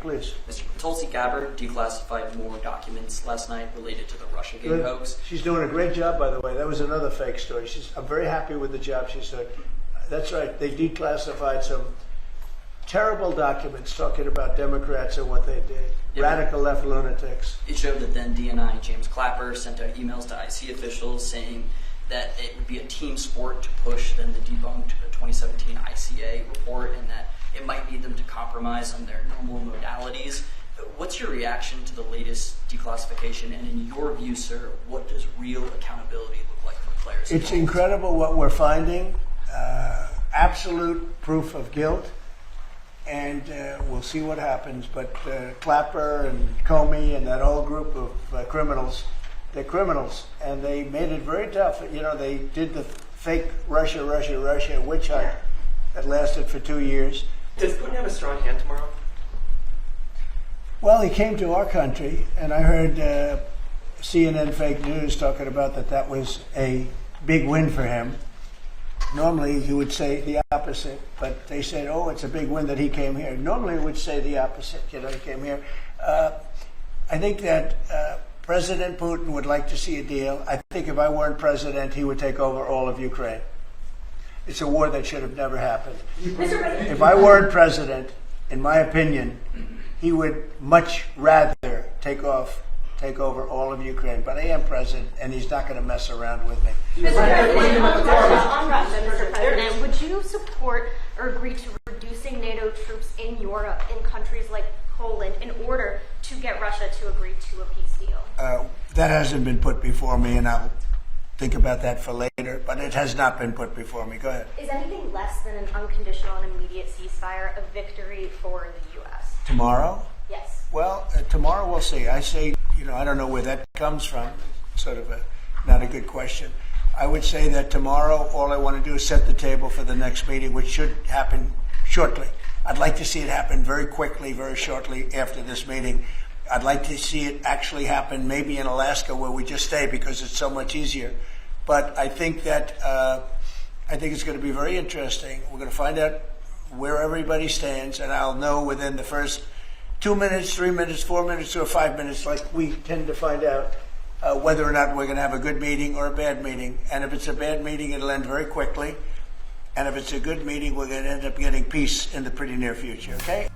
please. Mr. Tulsi Gabbard declassified more documents last night related to the Russiagate hoax. She's doing a great job, by the way. That was another fake story. I'm very happy with the job she's doing. That's right. They declassified some terrible documents talking about Democrats and what they did. Yeah. Radical left lunatics. It showed that then DNI James Clapper sent out emails to IC officials saying that it would be a team sport to push then the debunked 2017 ICA report and that it might lead them to compromise on their normal modalities. What's your reaction to the latest declassification? And in your view, sir, what does real accountability look like for players? It's incredible what we're finding. Absolute proof of guilt. And we'll see what happens. But Clapper and Comey and that whole group of criminals, they're criminals. And they made it very tough. You know, they did the fake Russia witch hunt that lasted for 2 years. Does Putin have a strong hand tomorrow? Well, he came to our country, and I heard CNN fake news talking about that was a big win for him. Normally, he would say the opposite, but they said, oh, it's a big win that he came here. Normally, he would say the opposite, he came here. I think that President Putin would like to see a deal. I think if I weren't president, he would take over all of Ukraine. It's a war that should have never happened. If I weren't president, in my opinion, he would much rather take over all of Ukraine. But I am president, and he's not going to mess around with me. Mr. President, on Russia, Mr. President, would you support or agree to reducing NATO troops in Europe, in countries like Poland, in order to get Russia to agree to a peace deal? That hasn't been put before me, and I'll think about that for later, but it has not been put before me. Go ahead. Is anything less than an unconditional and immediate ceasefire a victory for the U.S.? Tomorrow? Yes. Well, tomorrow we'll see. I say, I don't know where that comes from. Sort of not a good question. I would say that tomorrow all I want to do is set the table for the next meeting, which should happen shortly. I'd like to see it happen very quickly, very shortly after this meeting. I'd like to see it actually happen maybe in Alaska where we just stay because it's so much easier. But I think that it's going to be very interesting. We're going to find out where everybody stands, and I'll know within the first 2 minutes, 3 minutes, 4 minutes, or 5 minutes, like we tend to find out whether or not we're going to have a good meeting or a bad meeting. And if it's a bad meeting, it'll end very quickly. And if it's a good meeting, we're going to end up getting peace in the pretty near future, okay?